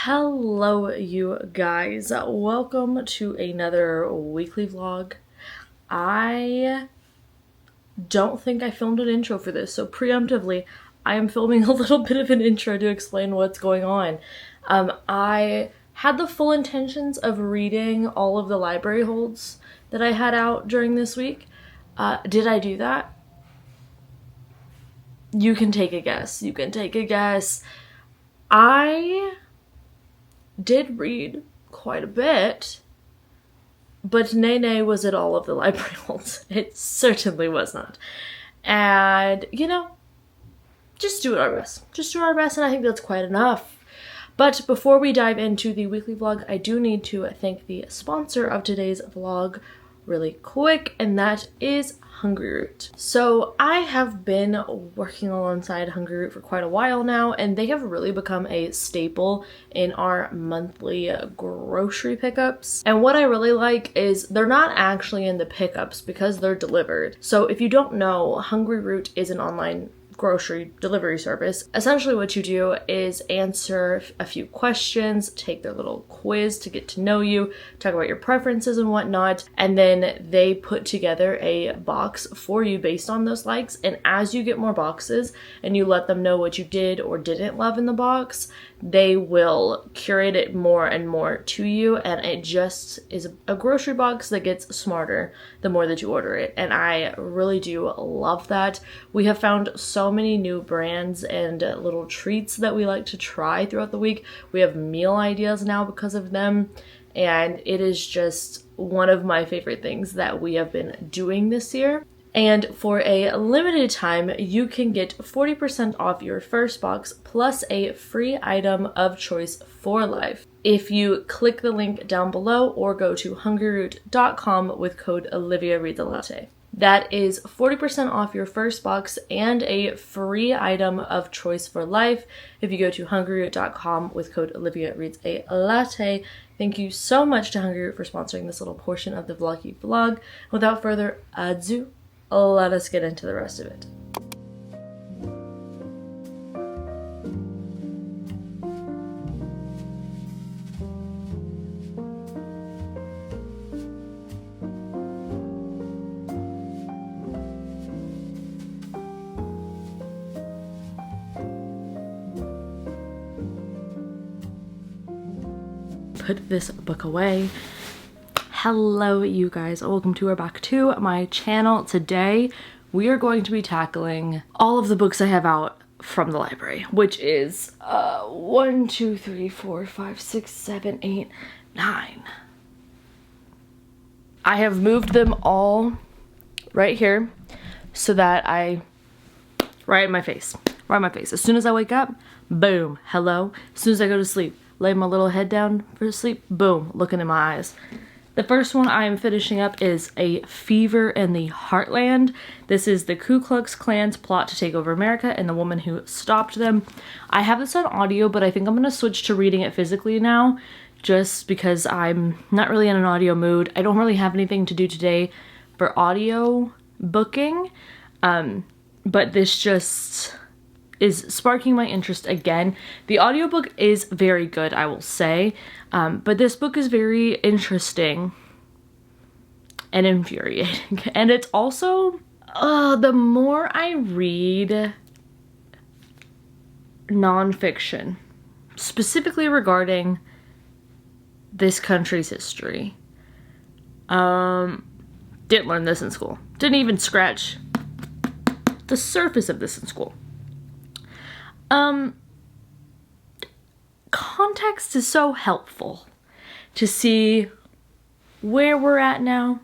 Hello you guys, welcome to another weekly vlog. I don't think I filmed an intro for this, so preemptively I am filming a little bit of an intro to explain what's going on. I had the full intentions of reading all of the library holds that I had out during this week. Did I do that? You can take a guess. I did read quite a bit, but nay, was it all of the library holds? It certainly was not. And, you know, just do our best. And I think that's quite enough. But before we dive into the weekly vlog, I do need to thank the sponsor of today's vlog really quick, and that is Hungryroot. So I have been working alongside Hungryroot for quite a while now, and they have really become a staple in our monthly grocery pickups. And what I really like is they're not actually in the pickups because they're delivered. So if you don't know, Hungryroot is an online grocery delivery service. Essentially what you do is answer a few questions, take their little quiz to get to know you, talk about your preferences and whatnot, and then they put together a box for you based on those likes. And as you get more boxes and you let them know what you did or didn't love in the box, they will curate it more and more to you, and it just is a grocery box that gets smarter the more that you order it, and I really do love that. We have found so many new brands and little treats that we like to try throughout the week. We have meal ideas now because of them, and it is just one of my favorite things that we have been doing this year. And for a limited time, you can get 40% off your first box plus a free item of choice for life if you click the link down below or go to hungryroot.com with code oliviareadsalatte. That is 40% off your first box and a free item of choice for life if you go to hungryroot.com with code oliviareadsalatte. Thank you so much to Hungryroot for sponsoring this little portion of the vlog. Without further ado, let us get into the rest of it. Put this book away. Hello you guys, welcome back to my channel. Today we are going to be tackling all of the books I have out from the library, which is 1, 2, 3, 4, 5, 6, 7, 8, 9. I have moved them all right here so that right in my face. As soon as I wake up, boom, hello. As soon as I go to sleep, lay my little head down for sleep, boom, looking in my eyes. The first one I am finishing up is A Fever in the Heartland. This is the Ku Klux Klan's plot to take over America and the woman who stopped them. I have this on audio, but I think I'm going to switch to reading it physically now, just because I'm not really in an audio mood. I don't really have anything to do today for audio booking, but this just is sparking my interest again. The audiobook is very good, I will say, but this book is very interesting and infuriating. And it's also, the more I read nonfiction, specifically regarding this country's history, didn't learn this in school. Didn't even scratch the surface of this in school. Context is so helpful to see where we're at now,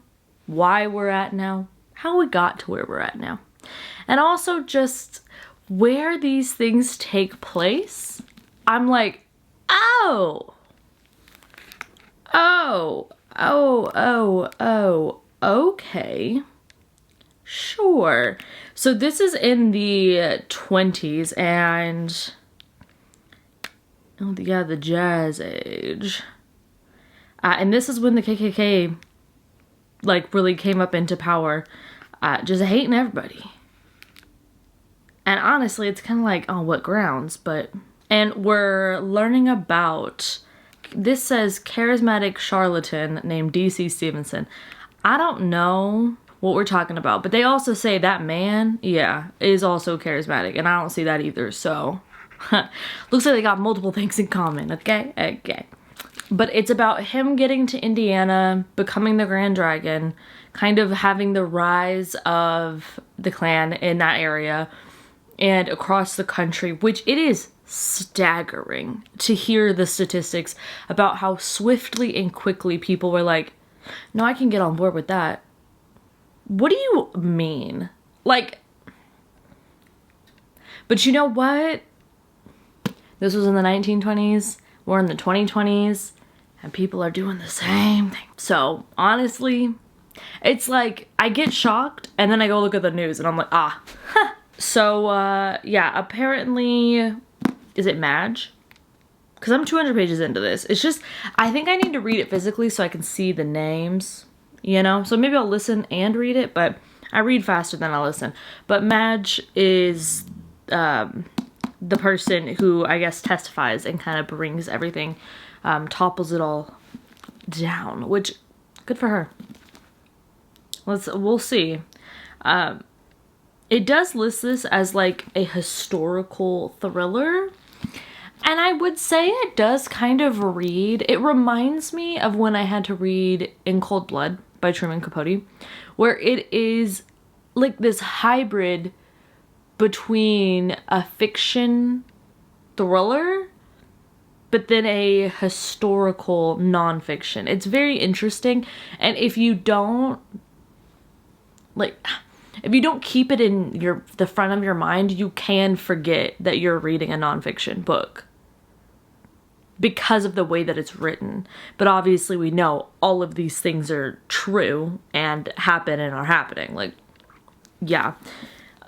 why we're at now, how we got to where we're at now, and also just where these things take place. I'm like, okay, sure. So this is in the 20s, and yeah, the Jazz Age. And this is when the KKK, like, really came up into power, just hating everybody. And honestly, it's kind of like, on what grounds? But And we're learning about, this says charismatic charlatan named DC Stevenson. I don't know what we're talking about, but they also say that man, yeah, is also charismatic, and I don't see that either, so looks like they got multiple things in common, okay. But it's about him getting to Indiana, becoming the Grand Dragon, kind of having the rise of the clan in that area and across the country, which it is staggering to hear the statistics about how swiftly and quickly people were like, no, I can get on board with that. What do you mean? Like, but you know what? This was in the 1920s. We're in the 2020s. And people are doing the same thing. So, honestly, it's like, I get shocked, and then I go look at the news, and I'm like, ah. So, yeah, apparently, is it Madge? Because I'm 200 pages into this. It's just, I think I need to read it physically so I can see the names, you know? So maybe I'll listen and read it, but I read faster than I listen. But Madge is the person who, I guess, testifies and kind of brings everything, topples it all down, which, good for her. We'll see. It does list this as like a historical thriller. And I would say it does kind of read, it reminds me of when I had to read In Cold Blood by Truman Capote, where it is like this hybrid between a fiction thriller, but then a historical nonfiction. It's very interesting. And if you don't, if you don't keep it in the front of your mind, you can forget that you're reading a nonfiction book because of the way that it's written. But obviously we know all of these things are true and happen and are happening. Like, yeah.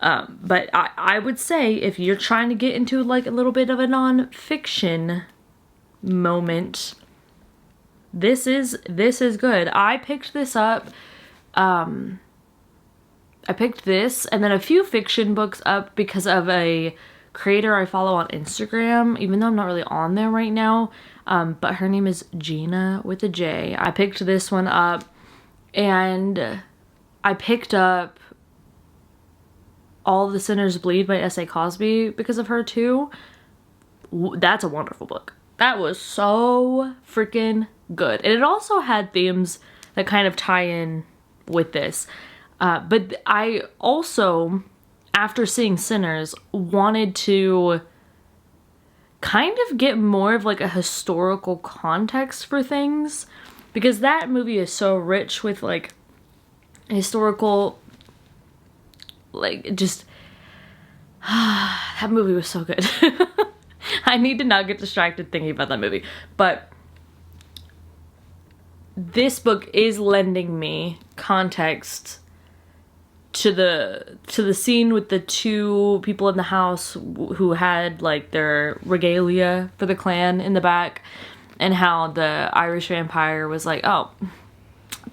But I would say if you're trying to get into like a little bit of a nonfiction moment, this is good. I picked this up. I picked this and then a few fiction books up because of a creator I follow on Instagram, even though I'm not really on there right now. But her name is Gina with a J. I picked this one up, and I picked up All the Sinners Bleed by S.A. Cosby because of her too. That's a wonderful book. That was so freaking good. And it also had themes that kind of tie in with this. But I also, after seeing Sinners, wanted to kind of get more of like a historical context for things, because that movie is so rich with like historical, like just, that movie was so good. I need to not get distracted thinking about that movie, but this book is lending me context to the scene with the two people in the house who had like their regalia for the clan in the back, and how the Irish vampire was like, oh,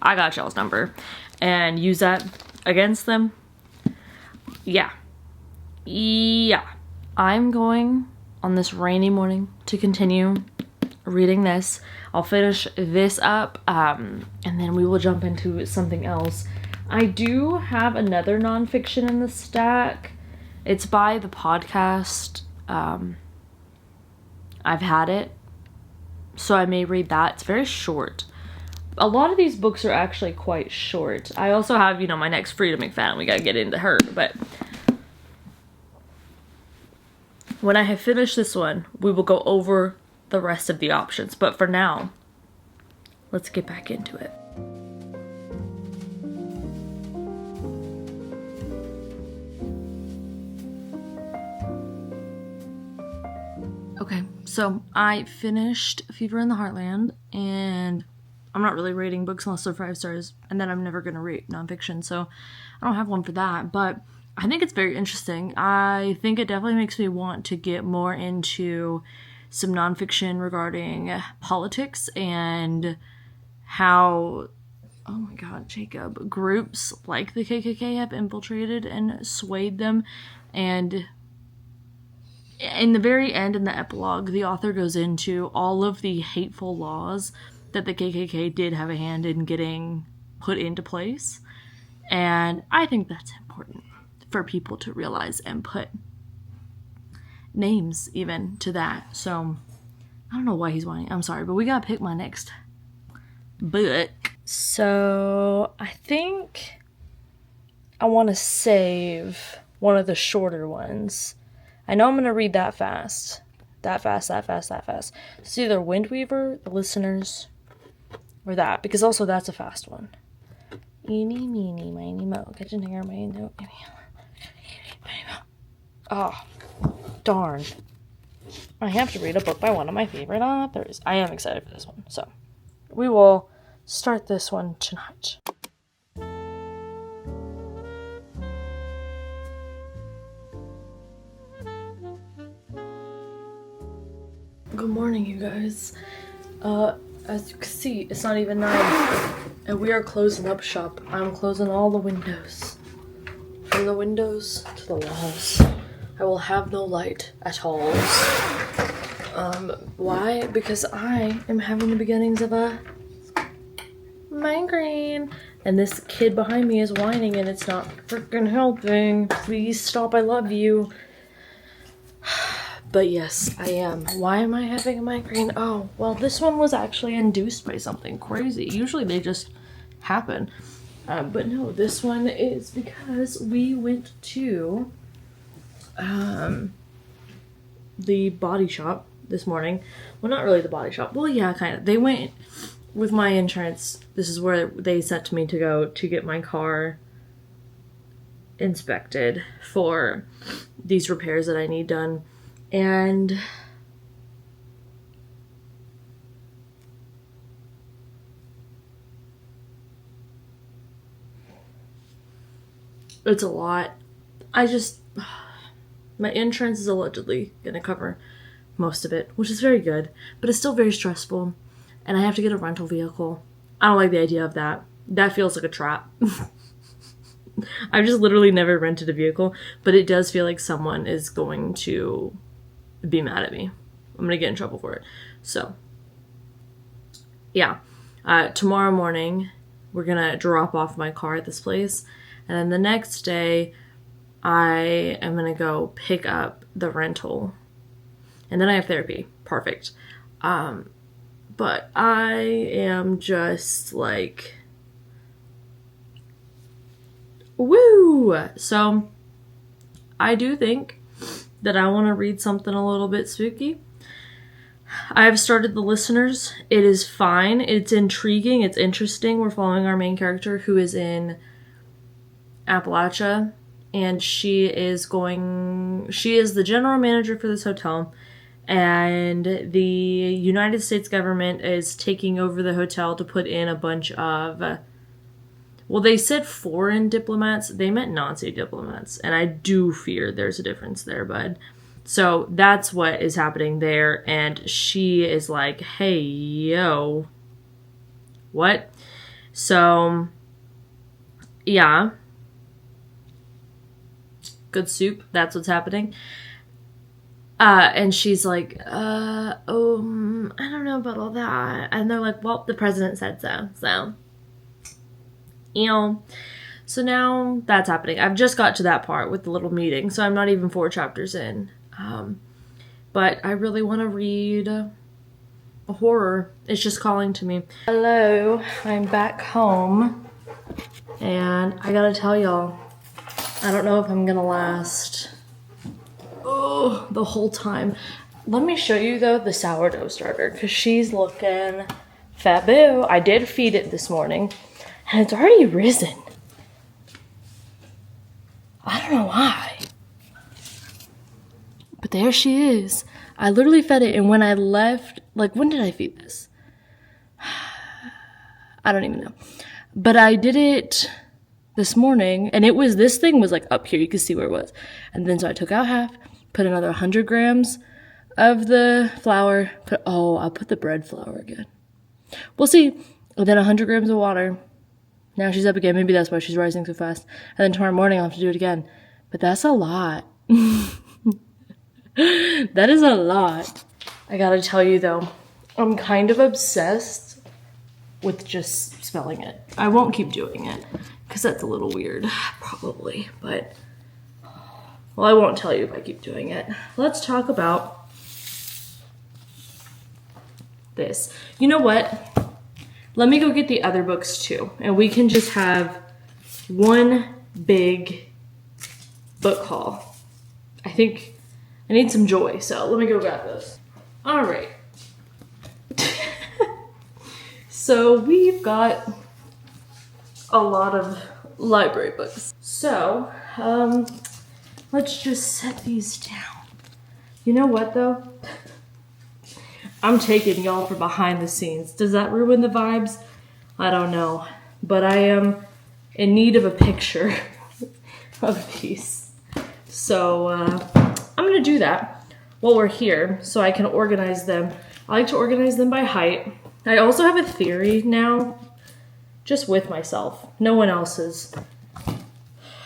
I got y'all's number, and use that against them. Yeah. I'm going on this rainy morning to continue reading this. I'll finish this up, and then we will jump into something else. I do have another nonfiction in the stack. It's by the podcast. I've Had It, so I may read that. It's very short. A lot of these books are actually quite short. I also have, my next Frida McFadden. We gotta get into her, but when I have finished this one, we will go over the rest of the options. But for now, let's get back into it. Okay, so I finished Fever in the Heartland, and I'm not really rating books unless they're 5 stars, and then I'm never going to rate nonfiction, so I don't have one for that, but I think it's very interesting. I think it definitely makes me want to get more into some nonfiction regarding politics and how, oh my god, Jacob, groups like the KKK have infiltrated and swayed them, and in the very end, in the epilogue, the author goes into all of the hateful laws that the KKK did have a hand in getting put into place. And I think that's important for people to realize and put names even to that. So I don't know why he's whining. I'm sorry, but we gotta pick my next book. So I think I want to save one of the shorter ones. I know I'm going to read that fast. That fast. It's either Windweaver, The Listeners, or that, because also that's a fast one. Eeny, meeny, miny, mo. Kitchen hair, my no. Oh, darn. I have to read a book by one of my favorite authors. I am excited for this one. So, we will start this one tonight. Good morning, you guys. As you can see, it's not even 9, and we are closing up shop. I'm closing all the windows. From the windows to the walls. I will have no light at all. Why? Because I am having the beginnings of a migraine. And this kid behind me is whining and it's not freaking helping. Please stop, I love you. But yes, I am. Why am I having a migraine? Oh, well, this one was actually induced by something crazy. Usually they just happen. But no, this one is because we went to the body shop this morning. Well, not really the body shop. Well, yeah, kind of. They went with my insurance. This is where they sent me to go to get my car inspected for these repairs that I need done. And it's a lot. My insurance is allegedly gonna cover most of it, which is very good, but it's still very stressful. And I have to get a rental vehicle. I don't like the idea of that. That feels like a trap. I've just literally never rented a vehicle, but it does feel like someone is going to be mad at me. I'm gonna get in trouble for it. So, yeah. Tomorrow morning, we're gonna drop off my car at this place, and then the next day, I am gonna go pick up the rental, and then I have therapy. Perfect. But I am just like, woo! So, I do think that I want to read something a little bit spooky. I have started The Listeners. It is fine. It's intriguing. It's interesting. We're following our main character who is in Appalachia, and she is the general manager for this hotel, and the United States government is taking over the hotel to put in a bunch of, well, they said foreign diplomats. They meant Nazi diplomats. And I do fear there's a difference there, bud. So that's what is happening there. And she is like, hey, yo. What? So, yeah. Good soup. That's what's happening. And she's like, I don't know about all that. And they're like, well, the president said so. So. So now that's happening. I've just got to that part with the little meeting, so I'm not even 4 chapters in. But I really want to read a horror. It's just calling to me. Hello, I'm back home, and I gotta tell y'all, I don't know if I'm gonna last the whole time. Let me show you though the sourdough starter, because she's looking faboo. I did feed it this morning. And it's already risen. I don't know why. But there she is. I literally fed it, and when I left, like, when did I feed this? I don't even know. But I did it this morning, and this thing was like up here. You can see where it was. And then so I took out half, put another 100 grams of the flour. I'll put the bread flour again. We'll see. And then 100 grams of water. Now she's up again. Maybe that's why she's rising so fast. And then tomorrow morning I'll have to do it again. But that's a lot. That is a lot. I gotta tell you though, I'm kind of obsessed with just spelling it. I won't keep doing it because that's a little weird, probably, but well, I won't tell you if I keep doing it. Let's talk about this. You know what? Let me go get the other books too, and we can just have one big book haul. I think I need some joy, so let me go grab those. All right. So we've got a lot of library books. So let's just set these down. You know what though? I'm taking y'all for behind the scenes. Does that ruin the vibes? I don't know. But I am in need of a picture of these. So I'm gonna do that while we're here so I can organize them. I like to organize them by height. I also have a theory now, just with myself. No one else has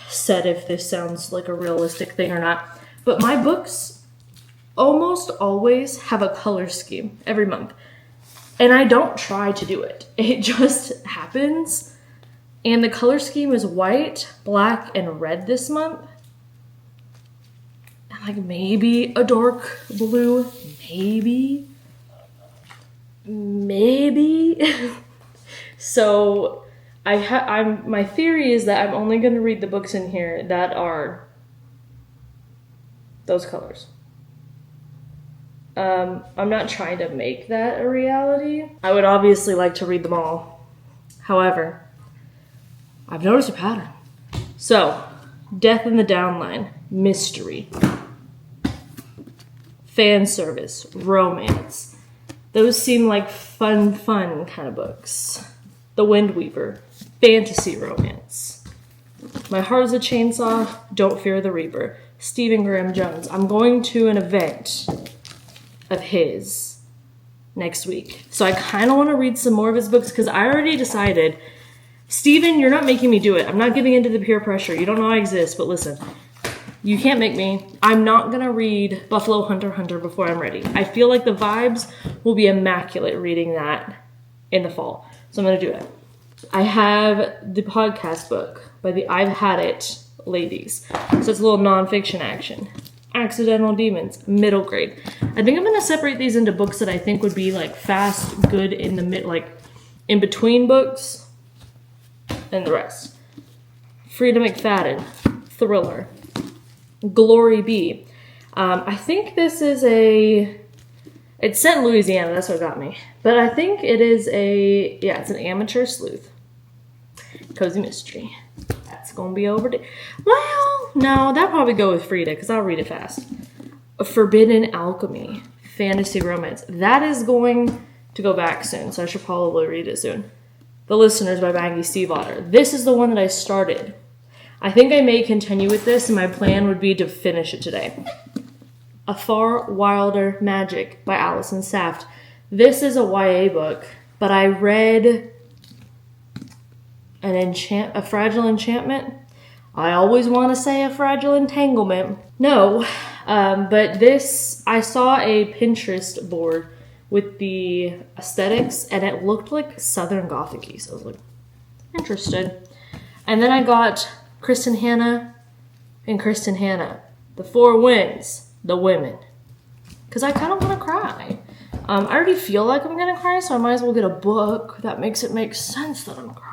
said if this sounds like a realistic thing or not. But my books almost always have a color scheme every month. And I don't try to do it. It just happens. And the color scheme is white, black, and red this month. And like maybe a dark blue, maybe. So my theory is that I'm only going to read the books in here that are those colors. I'm not trying to make that a reality. I would obviously like to read them all. However, I've noticed a pattern. So, Death in the Downline, mystery, fan service, romance. Those seem like fun kind of books. The Wind Weaver, fantasy romance. My Heart is a Chainsaw, Don't Fear the Reaper. Stephen Graham Jones. I'm going to an event of his next week. So I kind of want to read some more of his books because I already decided, Stephen, you're not making me do it. I'm not giving into the peer pressure. You don't know I exist, but listen, you can't make me. I'm not going to read Buffalo Hunter before I'm ready. I feel like the vibes will be immaculate reading that in the fall. So I'm going to do it. I have the podcast book by the I've Had It ladies. So it's a little nonfiction action. Accidental Demons, middle grade. I think I'm going to separate these into books that I think would be like fast, good in the mid, like in between books and the rest. Frida McFadden, thriller. Glory Be. I think this is it's set in Louisiana, that's what got me. But I think it is it's an amateur sleuth. Cozy mystery. That's gonna be over. Well, no, that'd probably go with Frida, because I'll read it fast. A Forbidden Alchemy. Fantasy romance. That is going to go back soon, so I should probably read it soon. The Listeners by Maggie Stiefvater. This is the one that I started. I think I may continue with this, and my plan would be to finish it today. A Far Wilder Magic by Alison Saft. This is a YA book, but I read a Fragile Enchantment. I always want to say a Fragile Entanglement. No, but this, I saw a Pinterest board with the aesthetics, and it looked like Southern Gothic-y, so I was like, interested. And then I got Kristen Hanna and Kristen Hanna. The Four Winds, The Women. Because I kind of want to cry. I already feel like I'm going to cry, so I might as well get a book that makes it make sense that I'm crying.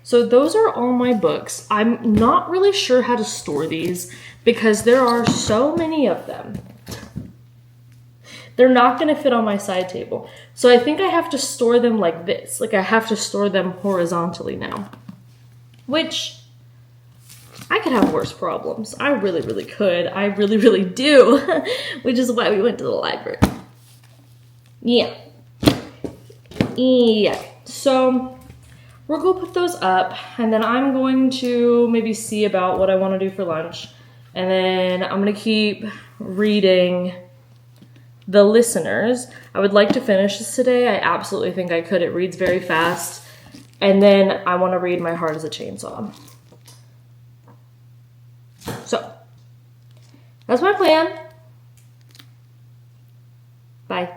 So those are all my books. I'm not really sure how to store these because there are so many of them. They're not going to fit on my side table. So I think I have to store them like this. Like I have to store them horizontally now. Which, I could have worse problems. I really, really could. I really, really do. Which is why we went to the library. Yeah. So we're going to put those up, and then I'm going to maybe see about what I want to do for lunch. And then I'm going to keep reading The Listeners. I would like to finish this today. I absolutely think I could. It reads very fast. And then I want to read My Heart is a Chainsaw. So, that's my plan. Bye.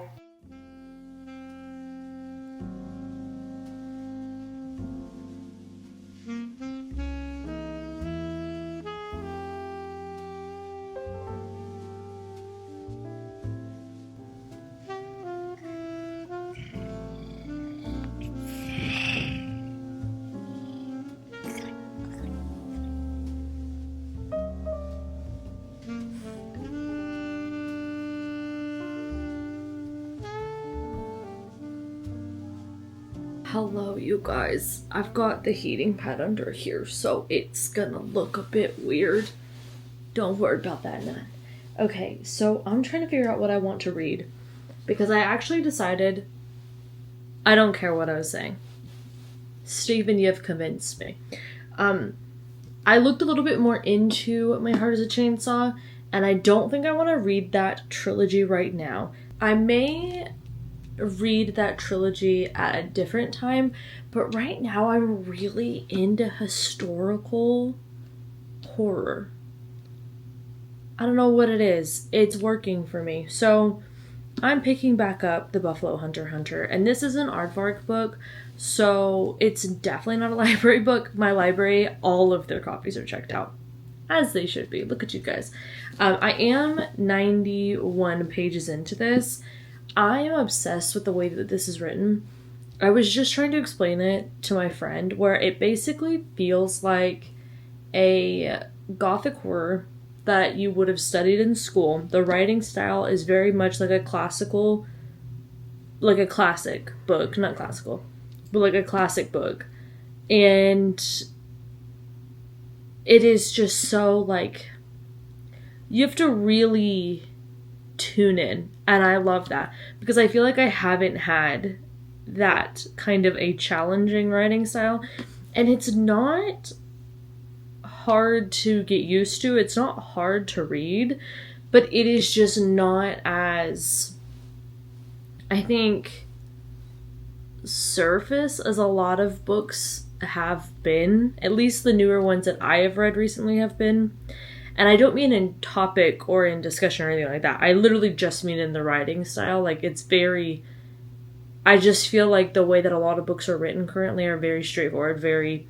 Hello, you guys. I've got the heating pad under here, so it's gonna look a bit weird. Don't worry about that, Nat. Okay, so I'm trying to figure out what I want to read, because I actually decided I don't care what I was saying. Stephen, you've convinced me. I looked a little bit more into My Heart is a Chainsaw, and I don't think I want to read that trilogy right now. I may read that trilogy at a different time, but right now I'm really into historical horror. I don't know what it is. It's working for me. So I'm picking back up The Buffalo Hunter, and this is an aardvark book, so it's definitely not a library book. My library, all of their copies are checked out, as they should be. Look at you guys. I am 91 pages into this. I am obsessed with the way that this is written. I was just trying to explain it to my friend, where it basically feels like a gothic horror that you would have studied in school. The writing style is very much like a classic book, not classical, but like a classic book. And it is just so like, you have to really tune in, and I love that, because I feel like I haven't had that kind of a challenging writing style, and it's not hard to get used to, it's not hard to read, but it is just not as, I think, surface as a lot of books have been, at least the newer ones that I have read recently have been. And I don't mean in topic or in discussion or anything like that. I literally just mean in the writing style. Like, it's very, I just feel like the way that a lot of books are written currently are very straightforward, very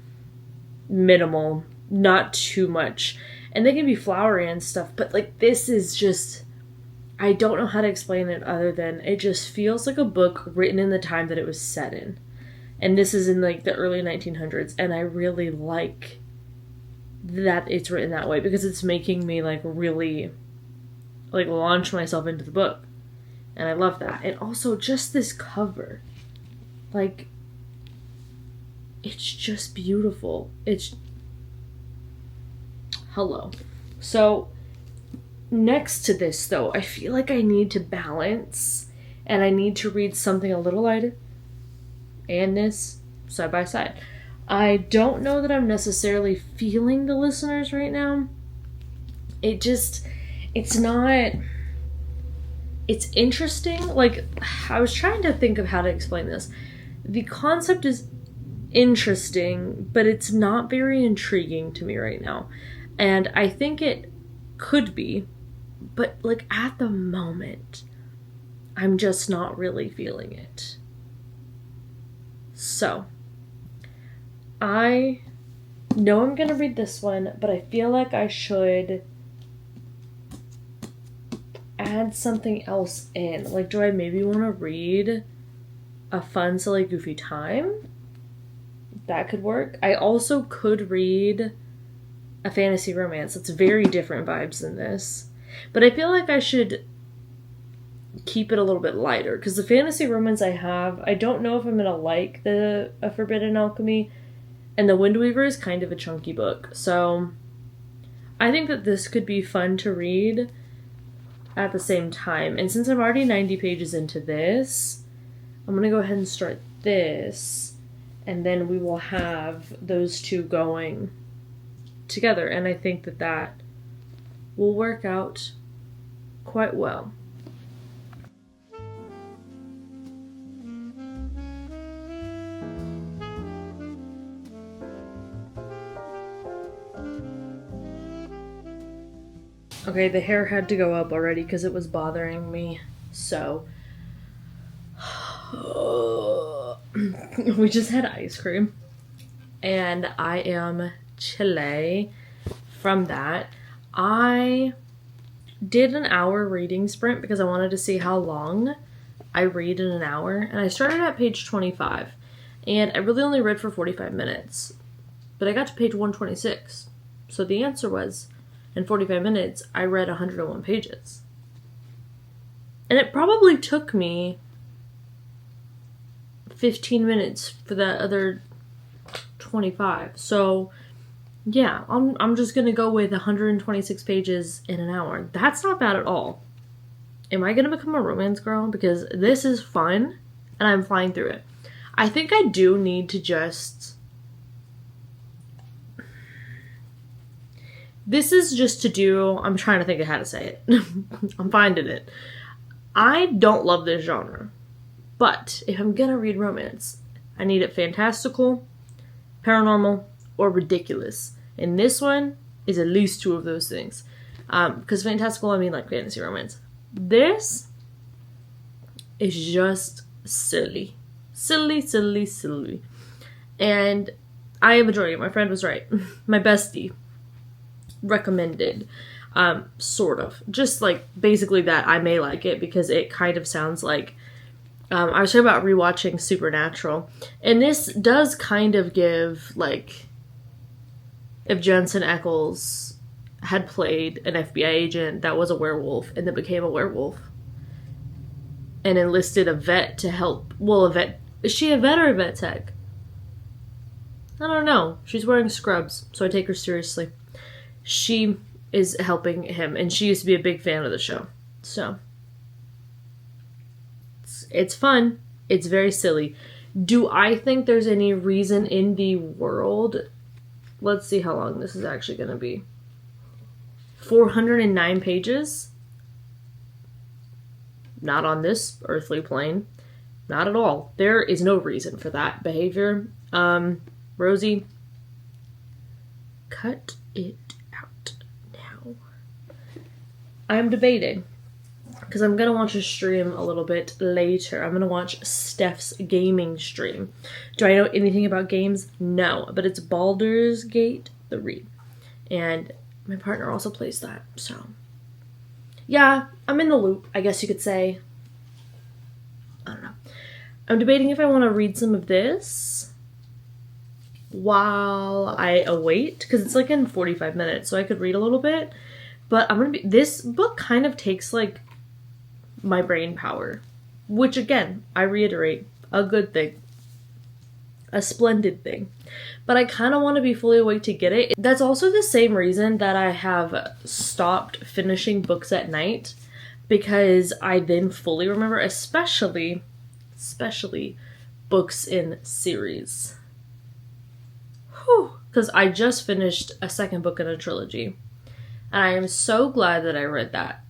minimal, not too much. And they can be flowery and stuff, but like, this is just, I don't know how to explain it other than it just feels like a book written in the time that it was set in. And this is in like the early 1900s, and I really like that it's written that way, because it's making me like really like launch myself into the book, and I love that. And also just this cover, like, it's just beautiful. It's hello. So next to this though, I feel like I need to balance, and I need to read something a little lighter and this side by side. I don't know that I'm necessarily feeling the listeners right now. It's interesting. Like, I was trying to think of how to explain this. The concept is interesting, but it's not very intriguing to me right now. And I think it could be, but like at the moment, I'm just not really feeling it. So I know I'm gonna read this one, but I feel like I should add something else in. Like, do I maybe want to read a fun, silly, goofy time? That could work. I also could read a fantasy romance. It's very different vibes than this. But I feel like I should keep it a little bit lighter, because the fantasy romance I have, I don't know if I'm gonna like the A Forbidden Alchemy. And The Windweaver is kind of a chunky book, so I think that this could be fun to read at the same time. And since I'm already 90 pages into this, I'm going to go ahead and start this, and then we will have those two going together. And I think that that will work out quite well. Okay, the hair had to go up already because it was bothering me. So we just had ice cream, and I am chile from that. I did an hour reading sprint because I wanted to see how long I read in an hour, and I started at page 25, and I really only read for 45 minutes, but I got to page 126. So the answer was, in 45 minutes, I read 101 pages. And it probably took me 15 minutes for that other 25. So yeah, I'm just gonna go with 126 pages in an hour. That's not bad at all. Am I gonna become a romance girl? Because this is fun, and I'm flying through it. I think I do need to just... This is just to do... I'm trying to think of how to say it. I'm finding it. I don't love this genre. But if I'm gonna read romance, I need it fantastical, paranormal, or ridiculous. And this one is at least two of those things. Because fantastical, I mean like fantasy romance. This is just silly. Silly. And I am enjoying it. My friend was right. My bestie recommended, sort of. Just like basically that I may like it because it kind of sounds like I was talking about rewatching Supernatural, and this does kind of give, like, if Jensen Ackles had played an FBI agent that was a werewolf and then became a werewolf and enlisted a vet to help, well, a vet, is she a vet or a vet tech? I don't know. She's wearing scrubs, so I take her seriously. She is helping him, and she used to be a big fan of the show, so... It's fun. It's very silly. Do I think there's any reason in the world? Let's see how long this is actually going to be. 409 pages? Not on this earthly plane. Not at all. There is no reason for that behavior. Rosie, cut it out now. I'm debating. Because I'm going to watch a stream a little bit later. I'm going to watch Steph's gaming stream. Do I know anything about games? No. But it's Baldur's Gate 3. And my partner also plays that. So, yeah, I'm in the loop, I guess you could say. I don't know. I'm debating if I want to read some of this while I await. Because it's like in 45 minutes, so I could read a little bit. But I'm going to be... This book kind of takes, like, my brain power, which again, I reiterate, a good thing, a splendid thing, but I kind of want to be fully awake to get it. That's also the same reason that I have stopped finishing books at night, because I then fully remember, especially books in series. Whew, because I just finished a second book in a trilogy, and I am so glad that I read that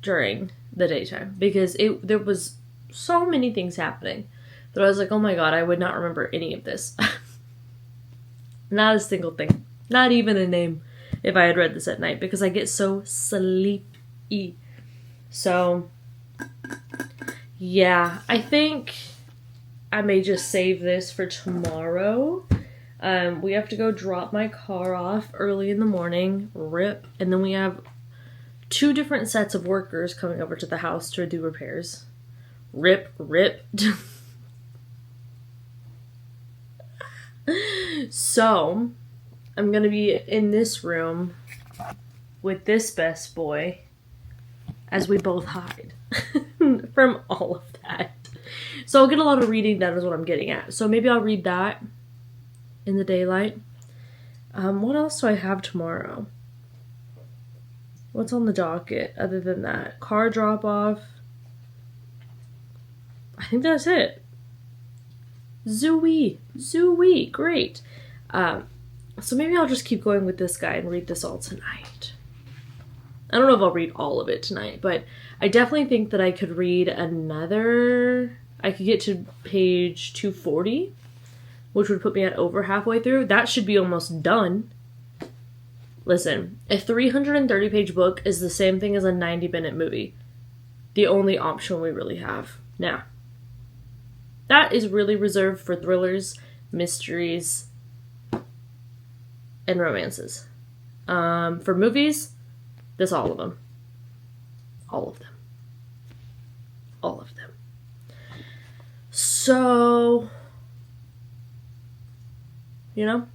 during the daytime, because there was so many things happening that I was like, oh my god, I would not remember any of this. Not a single thing. Not even a name if I had read this at night, because I get so sleepy. So, yeah, I think I may just save this for tomorrow. We have to go drop my car off early in the morning, rip, and then we have 2 different sets of workers coming over to the house to do repairs. Rip. So, I'm gonna be in this room with this best boy as we both hide from all of that. So I'll get a lot of reading done is what I'm getting at. So maybe I'll read that in the daylight. What else do I have tomorrow? What's on the docket other than that? Car drop-off. I think that's it. Zooey. Great. So maybe I'll just keep going with this guy and read this all tonight. I don't know if I'll read all of it tonight, but I definitely think that I could read another... I could get to page 240, which would put me at over halfway through. That should be almost done. Listen, a 330-page book is the same thing as a 90-minute movie. The only option we really have. Now, That is really reserved for thrillers, mysteries, and romances. For movies, that's all of them. All of them. All of them. So, you know,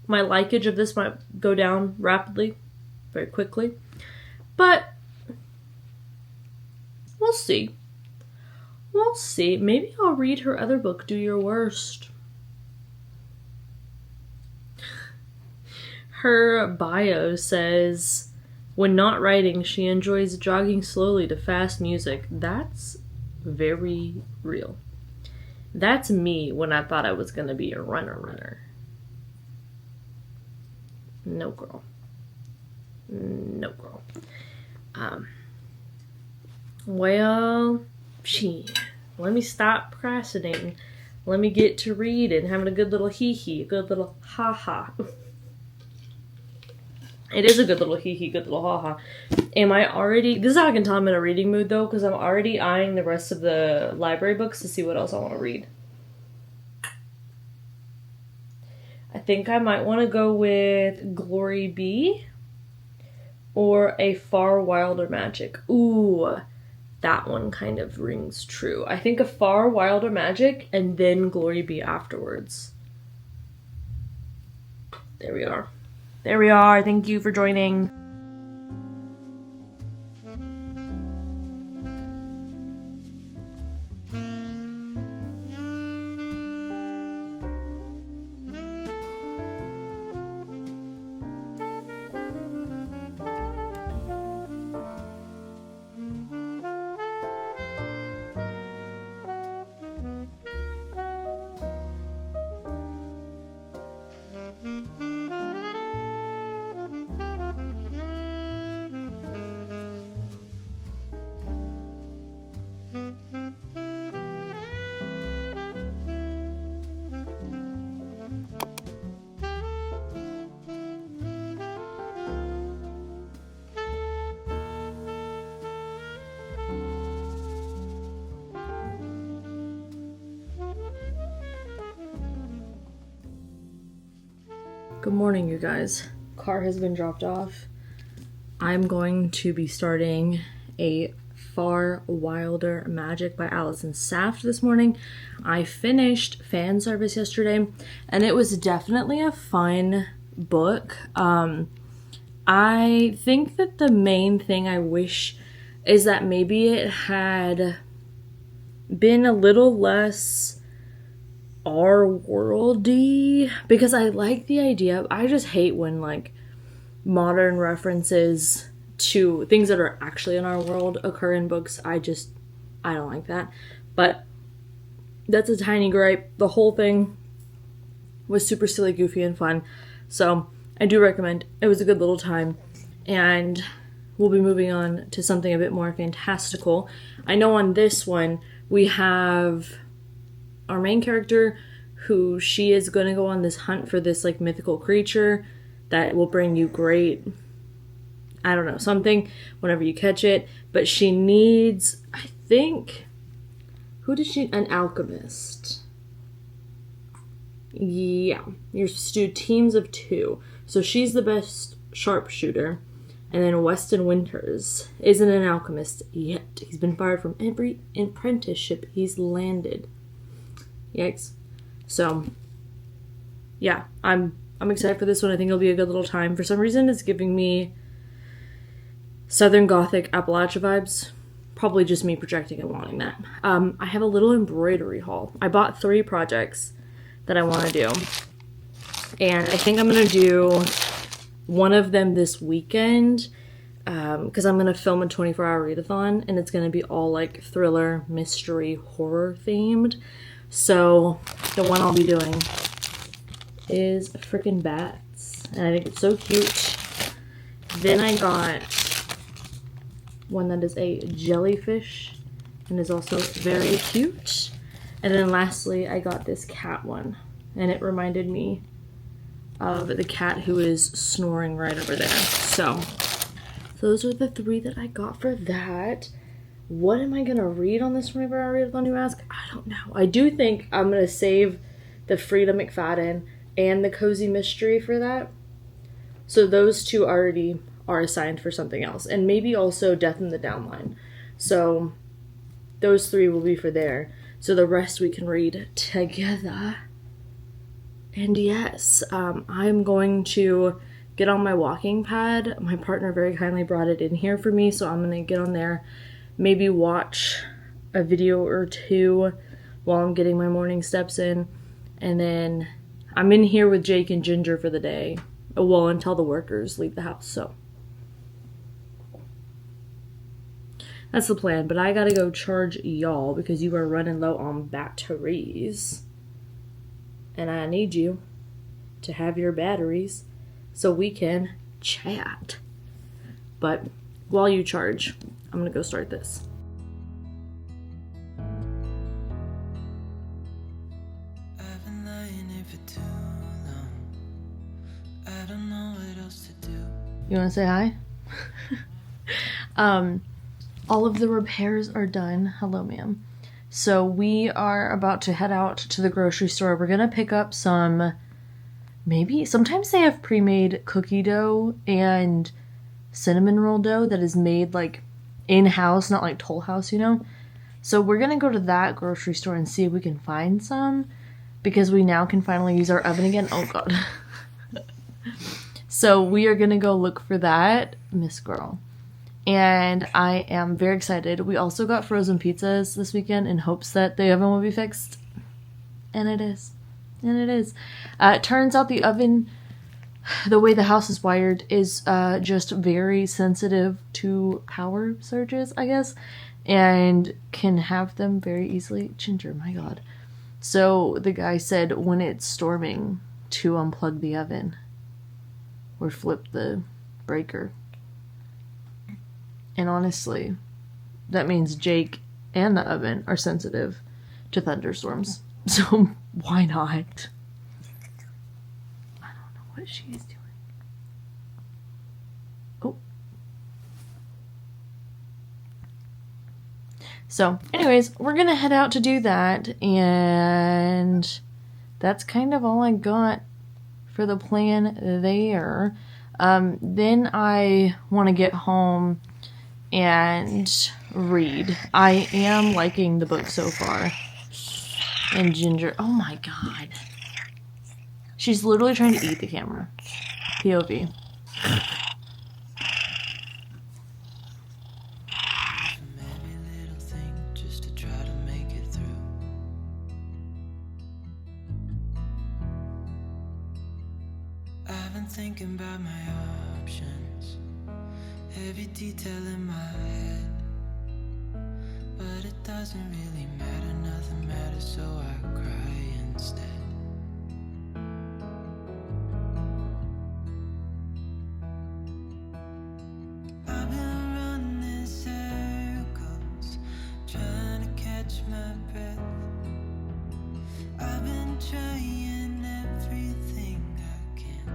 my likeage of this might go down rapidly, very quickly. But we'll see. We'll see. Maybe I'll read her other book, Do Your Worst. Her bio says, when not writing, she enjoys jogging slowly to fast music. That's very real. That's me when I thought I was going to be a runner. No, girl. No, girl. Well, let me stop procrastinating. Let me get to reading, having a good little hee-hee, a good little ha-ha. It is a good little hee-hee, good little ha-ha. This is how I can tell I'm in a reading mood, though, because I'm already eyeing the rest of the library books to see what else I want to read. I think I might want to go with Glory Be or A Far Wilder Magic. Ooh, that one kind of rings true. I think A Far Wilder Magic and then Glory Be afterwards. There we are. There we are. Thank you for joining. Good morning, you guys. Car has been dropped off. I'm going to be starting A Far Wilder Magic by Allison Saft this morning. I finished fan service yesterday, and it was definitely a fun book. I think that the main thing I wish is that maybe it had been a little less our worldy, because I like the idea. I just hate when like modern references to things that are actually in our world occur in books. I don't like that. But that's a tiny gripe. The whole thing was super silly, goofy, and fun. So I do recommend. It was a good little time. And we'll be moving on to something a bit more fantastical. I know on this one we have our main character, who she is going to go on this hunt for this like mythical creature that will bring you great, I don't know, something whenever you catch it. But she needs, I think, an alchemist. Yeah, you're supposed to do teams of 2. So she's the best sharpshooter. And then Weston Winters isn't an alchemist yet. He's been fired from every apprenticeship he's landed. Yikes. So, yeah, I'm excited for this one. I think it'll be a good little time. For some reason, it's giving me Southern Gothic Appalachia vibes. Probably just me projecting and wanting that. I have a little embroidery haul. I bought 3 projects that I want to do. And I think I'm going to do one of them this weekend, because I'm going to film a 24-hour readathon, and it's going to be all like thriller, mystery, horror themed. So the one I'll be doing is frickin' bats, and I think it's so cute. Then I got one that is a jellyfish and is also very cute. And then lastly, I got this cat one, and it reminded me of the cat who is snoring right over there. So those are the 3 that I got for that. What am I going to read on this 24-hour readathon, you ask? I don't know. I do think I'm going to save the Frida McFadden and the Cozy Mystery for that. So those two already are assigned for something else. And maybe also Death in the Downline. So those 3 will be for there. So the rest we can read together. And yes, I'm going to get on my walking pad. My partner very kindly brought it in here for me, so I'm going to get on there, maybe watch a video or 2 while I'm getting my morning steps in. And then I'm in here with Jake and Ginger for the day. Well, until the workers leave the house, so. That's the plan, but I gotta go charge y'all because you are running low on batteries. And I need you to have your batteries so we can chat. But while you charge, I'm gonna go start this. I've been lying here for too long. I don't know what else to do. You wanna say hi? All of the repairs are done. Hello, ma'am. So we are about to head out to the grocery store. We're gonna pick up some, sometimes they have pre-made cookie dough and cinnamon roll dough that is made like in-house, not like Toll House, you know? So we're gonna go to that grocery store and see if we can find some, because we now can finally use our oven again. Oh god. So we are gonna go look for that, Miss Girl. And I am very excited. We also got frozen pizzas this weekend in hopes that the oven will be fixed. And it is. And it is. It turns out the oven, the way the house is wired, is just very sensitive to power surges, I guess. And can have them very easily. Ginger, my god. So the guy said when it's storming to unplug the oven. Or flip the breaker. And honestly, that means Jake and the oven are sensitive to thunderstorms. So why not? I don't know what she's doing. Oh. So anyways, we're going to head out to do that. And that's kind of all I got for the plan there. Then I want to get home and read. I am liking the book so far. And Ginger, oh my god. She's literally trying to eat the camera. POV. I've been thinking about my options, every detail in my head, but it doesn't really matter, nothing matters, so I cry instead. I've been running circles, trying to catch my breath. I've been trying everything I can,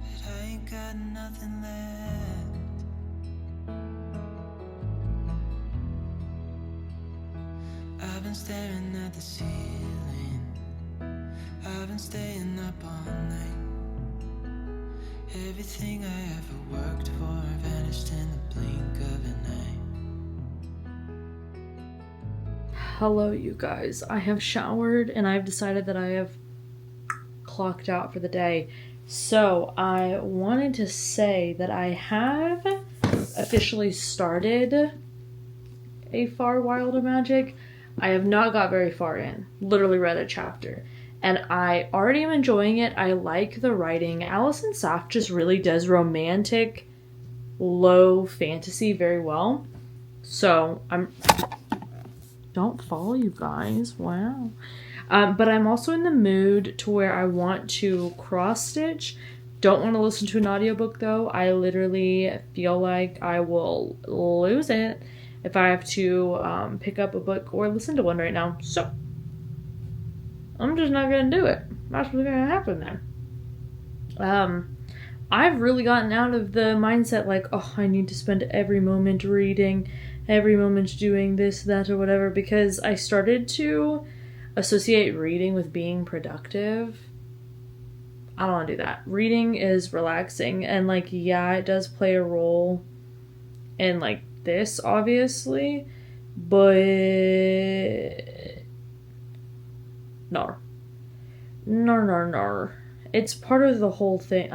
but I ain't got nothing left. I've been staring at the ceiling, I've been staying up all night. Everything I ever worked for vanished in the blink of an eye. Hello, you guys. I have showered and I've decided that I have clocked out for the day. So I wanted to say that I have officially started A Far Wilder Magic. I have not got very far in. Literally read a chapter. And I already am enjoying it. I like the writing. Alison Saft just really does romantic, low fantasy very well. So don't fall, you guys. Wow. But I'm also in the mood to where I want to cross stitch. Don't want to listen to an audiobook though. I literally feel like I will lose it if I have to pick up a book or listen to one right now. So I'm just not going to do it. That's what's going to happen then. I've really gotten out of the mindset like, oh, I need to spend every moment reading every moment doing this, that, or whatever, because I started to associate reading with being productive. I don't want to do that. Reading is relaxing, and like, yeah, it does play a role in like this, obviously, but no. It's part of the whole thing.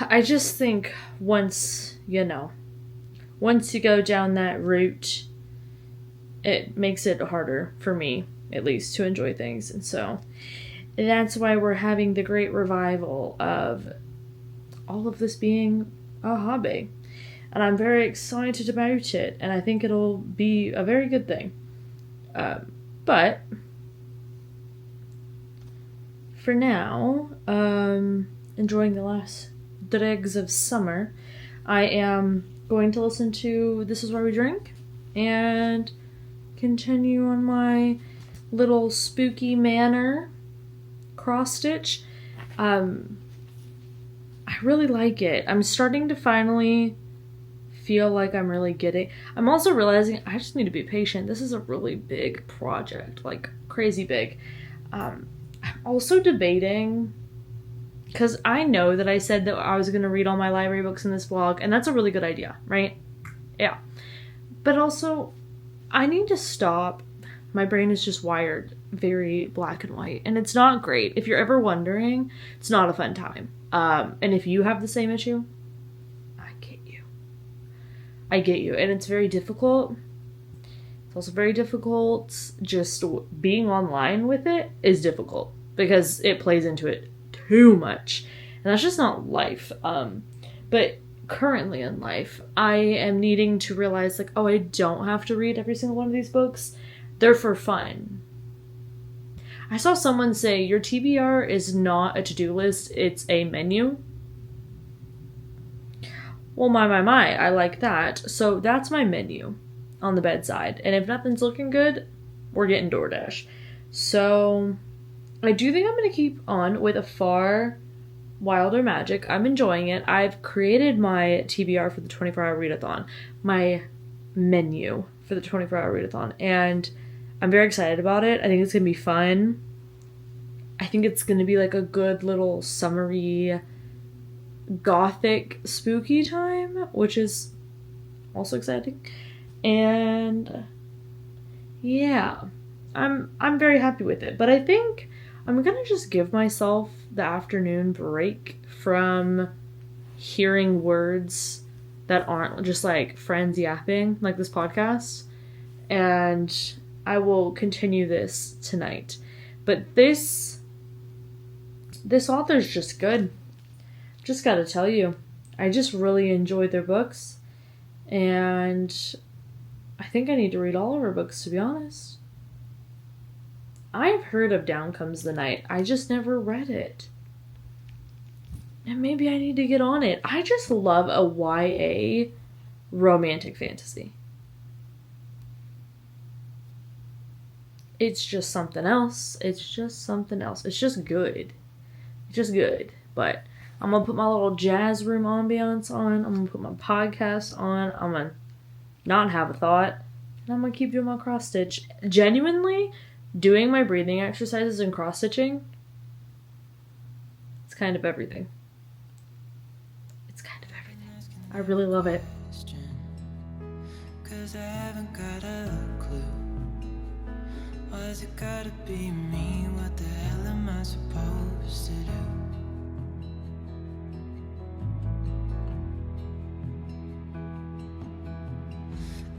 I just think once you go down that route, it makes it harder for me, at least, to enjoy things. And so that's why we're having the great revival of all of this being a hobby. And I'm very excited about it. And I think it'll be a very good thing. But for now, enjoying the last dregs of summer, I am going to listen to This Is Why We Drink and continue on my little spooky manner cross stitch. I really like it. I'm starting to finally feel like I'm really getting. I'm also realizing I just need to be patient. This is a really big project, like crazy big. I'm also debating, because I know that I said that I was going to read all my library books in this vlog, and that's a really good idea, right? Yeah. But also, I need to stop. My brain is just wired very black and white, and it's not great. If you're ever wondering, it's not a fun time. And if you have the same issue, I get you. And it's very difficult. It's also very difficult. Just being online with it is difficult because it plays into it too much. And that's just not life. But currently in life, I am needing to realize, like, oh, I don't have to read every single one of these books. They're for fun. I saw someone say, your TBR is not a to-do list, it's a menu. Well, my, I like that. So that's my menu on the bedside. And if nothing's looking good, we're getting DoorDash. So I do think I'm going to keep on with A Far Wilder Magic. I'm enjoying it. I've created my TBR for the 24-hour readathon. My menu for the 24-hour readathon. And I'm very excited about it. I think it's going to be fun. I think it's going to be like a good little summery, gothic, spooky time, which is also exciting. And yeah, I'm very happy with it. But I think I'm going to just give myself the afternoon break from hearing words that aren't just like friends yapping like this podcast. And I will continue this tonight. But this author's just good. Just gotta tell you, I just really enjoyed their books. And I think I need to read all of her books, to be honest. I've heard of Down Comes the Night. I just never read it. And maybe I need to get on it. I just love a YA romantic fantasy. It's just something else. It's just something else. It's just good. It's just good. But I'm going to put my little jazz room ambiance on. I'm going to put my podcast on. I'm going to not have a thought. And I'm going to keep doing my cross stitch. Genuinely, doing my breathing exercises and cross stitching, it's kind of everything. It's kind of everything. I really love it. 'Cause I haven't got a clue. Why's it gotta be me? What the hell am I supposed to do?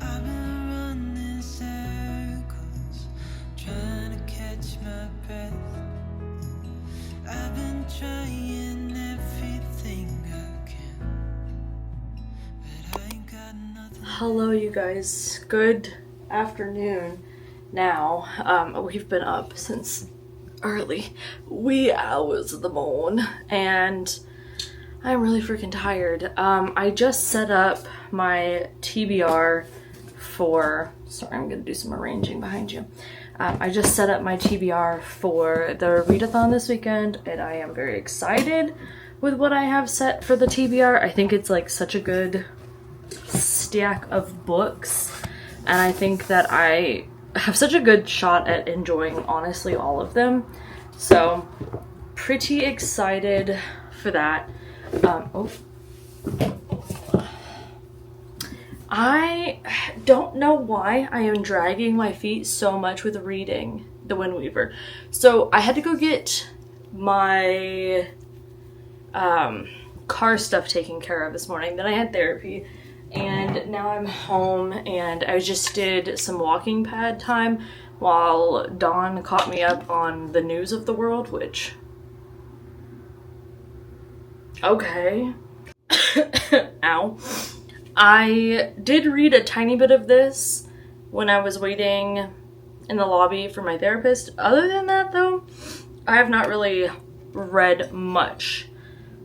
I've been running circles, trying to catch my breath. I've been trying everything I can, but I ain't got nothing. Hello, you guys. Good afternoon. Now, we've been up since early, wee hours of the morn, and I'm really freaking tired. I just set up my TBR for, sorry, I'm gonna do some arranging behind you. I just set up my TBR for the readathon this weekend, and I am very excited with what I have set for the TBR. I think it's like such a good stack of books, and I think that I have such a good shot at enjoying, honestly, all of them. So, pretty excited for that. I don't know why I am dragging my feet so much with reading The Wind Weaver. So, I had to go get my car stuff taken care of this morning. Then I had therapy, and now I'm home, and I just did some walking pad time while Dawn caught me up on the news of the world, which... okay. Ow. I did read a tiny bit of this when I was waiting in the lobby for my therapist. Other than that, though, I have not really read much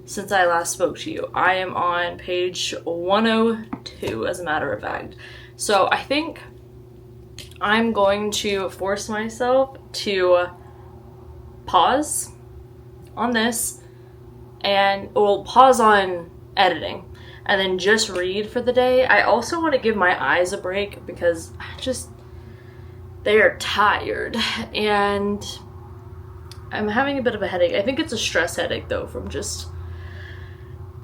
since I last spoke to you. I am on page 102, as a matter of fact. So I think I'm going to force myself to pause on this and, well, pause on editing and then just read for the day. I also want to give my eyes a break because they are tired and I'm having a bit of a headache. I think it's a stress headache, though, from just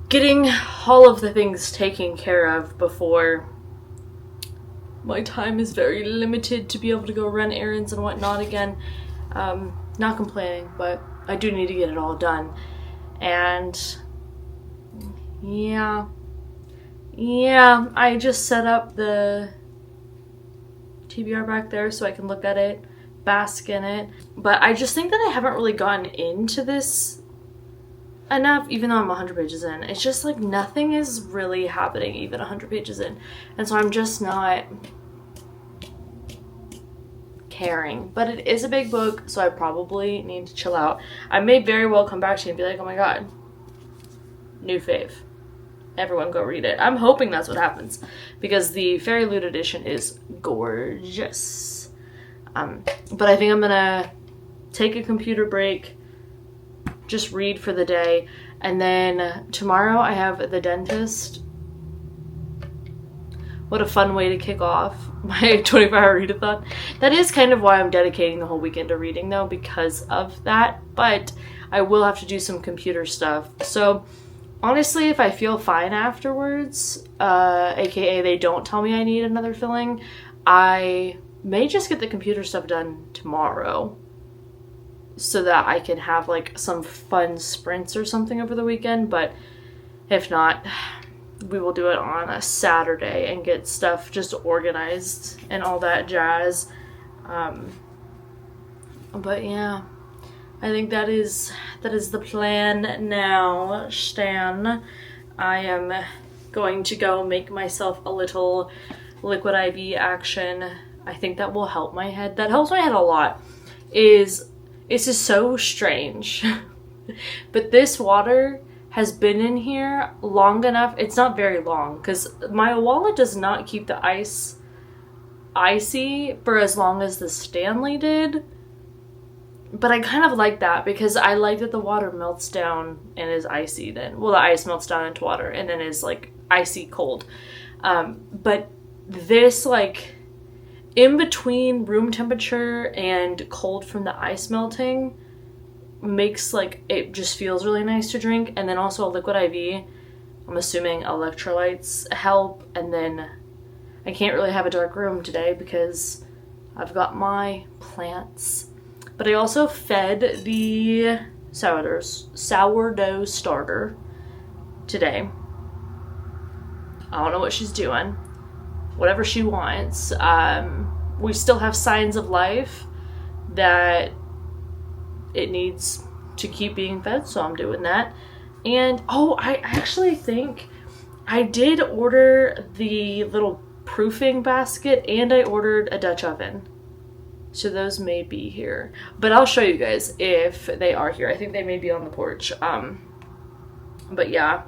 getting all of the things taken care of before my time is very limited to be able to go run errands and whatnot again. Not complaining, but I do need to get it all done. And yeah, I just set up the TBR back there so I can look at it, bask in it. But I just think that I haven't really gotten into this enough, even though I'm 100 pages in. It's just like nothing is really happening even 100 pages in. And so I'm just not caring. But it is a big book, so I probably need to chill out. I may very well come back to you and be like, oh my god, new fave. Everyone go read it. I'm hoping that's what happens because the Fairy Loot edition is gorgeous. But I think I'm gonna take a computer break, just read for the day, and then tomorrow I have the dentist. What a fun way to kick off my 24-hour readathon. That is kind of why I'm dedicating the whole weekend to reading, though, because of that. But I will have to do some computer stuff. So honestly, if I feel fine afterwards, aka they don't tell me I need another filling, I may just get the computer stuff done tomorrow so that I can have like some fun sprints or something over the weekend. But if not, we will do it on a Saturday and get stuff just organized and all that jazz. But yeah, I think that is the plan now, Stan. I am going to go make myself a little liquid IV action. I think that will help my head. That helps my head a lot. It's just so strange. But this water has been in here long enough. It's not very long because my wallet does not keep the ice icy for as long as the Stanley did. But I kind of like that because I like that the water melts down and is icy then. Well, the ice melts down into water and then is like icy cold. But this, like, in between room temperature and cold from the ice melting makes, like, it just feels really nice to drink. And then also a liquid IV, I'm assuming electrolytes help. And then I can't really have a dark room today because I've got my plants. But I also fed the sourdough starter today. I don't know what she's doing. Whatever she wants. We still have signs of life that it needs to keep being fed, so I'm doing that. And, oh, I actually think I did order the little proofing basket and I ordered a Dutch oven. So those may be here. But I'll show you guys if they are here. I think they may be on the porch. But yeah,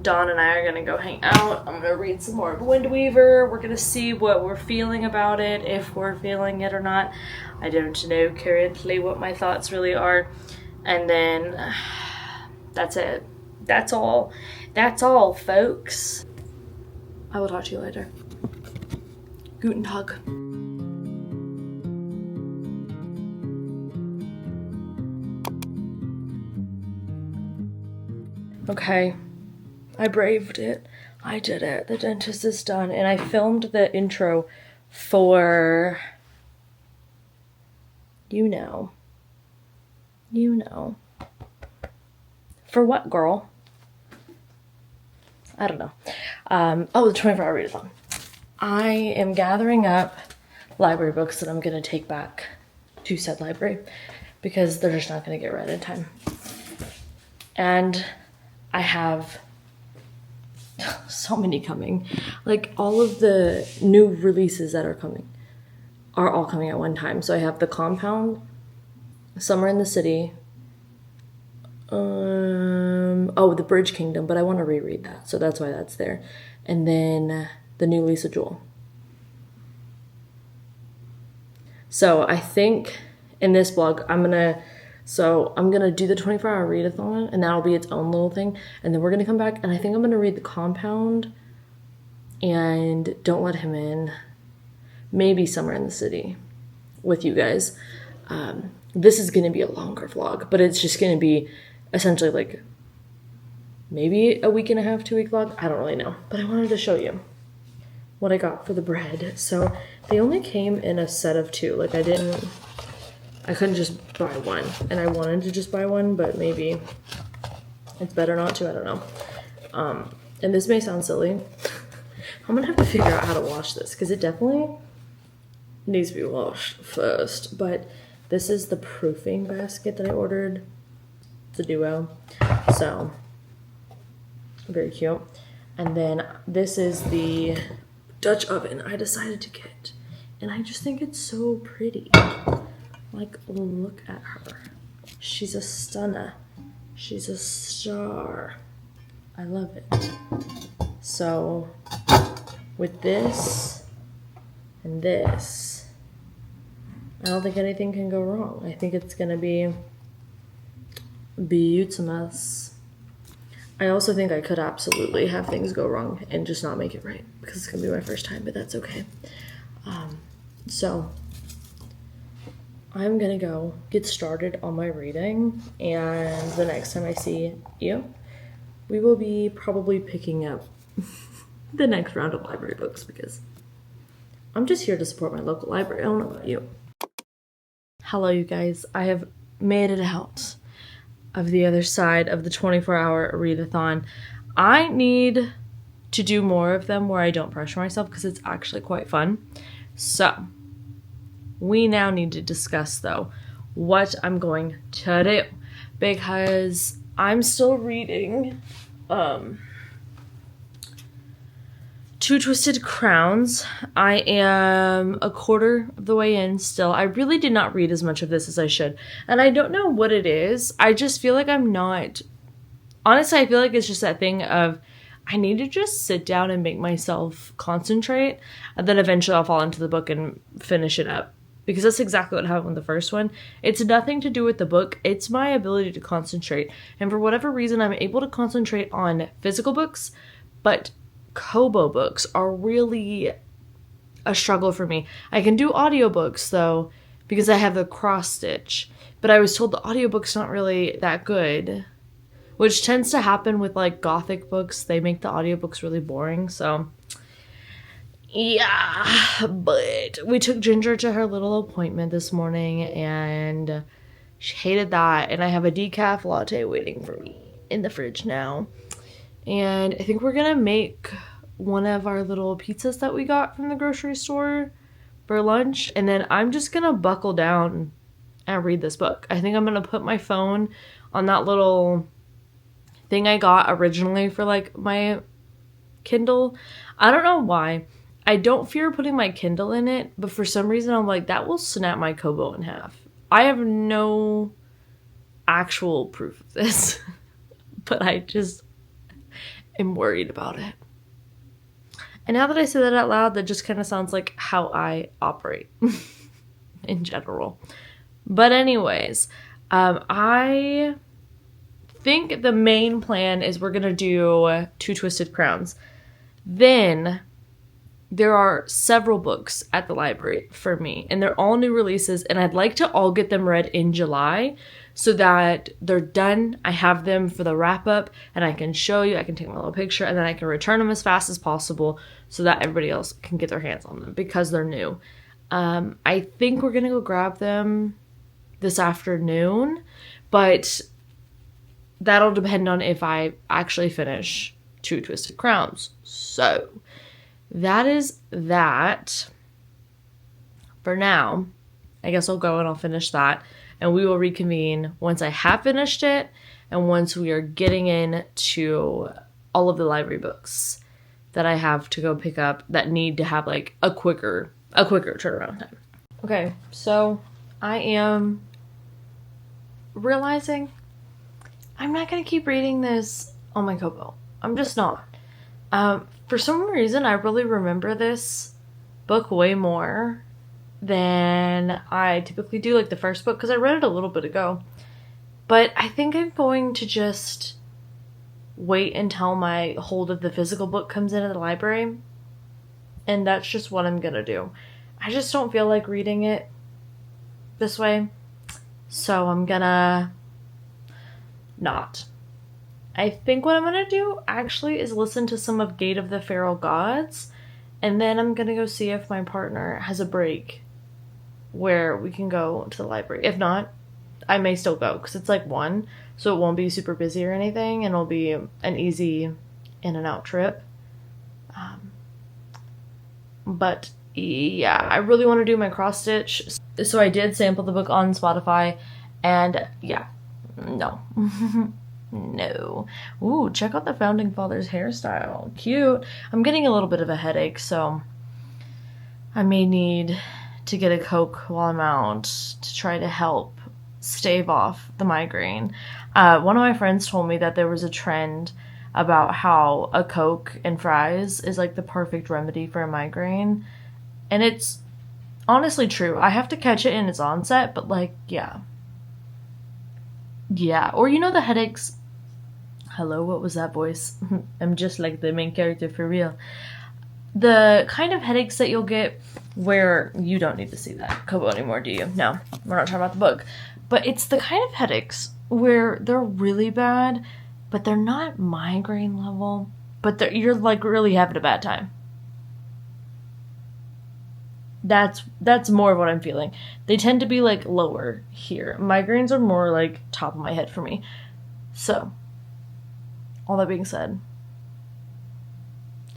Dawn and I are going to go hang out. I'm going to read some more of Wind Weaver. We're going to see what we're feeling about it, if we're feeling it or not. I don't know currently what my thoughts really are. And then that's it. That's all. That's all, folks. I will talk to you later. Guten Tag. Okay, I braved it. I did it. The dentist is done. And I filmed the intro for, you know. For what, girl? I don't know. The 24-hour readathon. I am gathering up library books that I'm going to take back to said library because they're just not going to get read in time. And I have so many coming. Like, all of the new releases that are coming are all coming at one time. So I have The Compound, Summer in the City, The Bridge Kingdom, but I want to reread that, so that's why that's there. And then the new Lisa Jewell. So I think in this blog, I'm gonna do the 24-hour readathon, and that'll be its own little thing. And then we're gonna come back, and I think I'm gonna read The Compound and Don't Let Him In, maybe Summer in the City with you guys. This is gonna be a longer vlog, but it's just gonna be essentially like maybe a week and a half, 2 week vlog. I don't really know, but I wanted to show you what I got for the bread. So they only came in a set of 2. Like, I couldn't just buy one, and I wanted to just buy one, but maybe it's better not to. I don't know. And this may sound silly. I'm gonna have to figure out how to wash this because it definitely needs to be washed first. But this is the proofing basket that I ordered. It's a duo, so very cute. And then this is the Dutch oven I decided to get, and I just think it's so pretty. Like, look at her. She's a stunner. She's a star. I love it. So with this and this, I don't think anything can go wrong. I think it's gonna be beautiful. I also think I could absolutely have things go wrong and just not make it right because it's gonna be my first time, but that's okay. So I'm gonna go get started on my reading, and the next time I see you, we will be probably picking up the next round of library books because I'm just here to support my local library. I don't know about you. Hello, you guys. I have made it out of the other side of the 24-hour readathon. I need to do more of them where I don't pressure myself because it's actually quite fun. So we now need to discuss, though, what I'm going to do because I'm still reading Two Twisted Crowns. I am a quarter of the way in still. I really did not read as much of this as I should, and I don't know what it is. I just feel like I'm not... Honestly, I feel like it's just that thing of I need to just sit down and make myself concentrate, and then eventually I'll fall into the book and finish it up. Because that's exactly what happened with the first one. It's nothing to do with the book. It's my ability to concentrate. And for whatever reason, I'm able to concentrate on physical books, but Kobo books are really a struggle for me. I can do audiobooks, though, because I have the cross stitch. But I was told the audiobook's not really that good, which tends to happen with, like, Gothic books. They make the audiobooks really boring, so... Yeah, but we took Ginger to her little appointment this morning, and she hated that, and I have a decaf latte waiting for me in the fridge now. And I think we're gonna make one of our little pizzas that we got from the grocery store for lunch, and then I'm just gonna buckle down and read this book. I think I'm gonna put my phone on that little thing I got originally for, like, my Kindle. I don't know why. I don't fear putting my Kindle in it, but for some reason I'm like, that will snap my Kobo in half. I have no actual proof of this, but I just am worried about it. And now that I say that out loud, that just kind of sounds like how I operate in general. But anyways, I think the main plan is we're going to do Two Twisted Crowns. Then there are several books at the library for me, and they're all new releases, and I'd like to all get them read in July so that they're done. I have them for the wrap up, and I can show you, I can take my little picture, and then I can return them as fast as possible so that everybody else can get their hands on them because they're new. I think we're gonna go grab them this afternoon, but that'll depend on if I actually finish Two Twisted Crowns. So that is that for now. I guess I'll go and I'll finish that, and we will reconvene once I have finished it and once we are getting into all of the library books that I have to go pick up that need to have like a quicker turnaround time. Okay, so I am realizing I'm not going to keep reading this on my Kobo. I'm just not. For some reason, I really remember this book way more than I typically do, like the first book, because I read it a little bit ago. But I think I'm going to just wait until my hold of the physical book comes in at the library. And that's just what I'm going to do. I just don't feel like reading it this way. So I'm gonna not. I think what I'm gonna do actually is listen to some of Gate of the Feral Gods, and then I'm gonna go see if my partner has a break where we can go to the library. If not, I may still go because it's like 1, so it won't be super busy or anything, and it'll be an easy in and out trip. But yeah, I really want to do my cross stitch. So I did sample the book on Spotify, and yeah, no. No. Ooh, check out the Founding Fathers hairstyle. Cute. I'm getting a little bit of a headache, so I may need to get a Coke while I'm out to try to help stave off the migraine. One of my friends told me that there was a trend about how a Coke and fries is like the perfect remedy for a migraine. And it's honestly true. I have to catch it in its onset, but like, yeah. Yeah. Or you know the headaches. Hello, what was that voice? I'm just like the main character for real. The kind of headaches that you'll get where you don't need to see that Kobo anymore, do you? No, we're not talking about the book. But it's the kind of headaches where they're really bad, but they're not migraine level, but you're like really having a bad time. That's more of what I'm feeling. They tend to be like lower here. Migraines are more like top of my head for me. So, all that being said,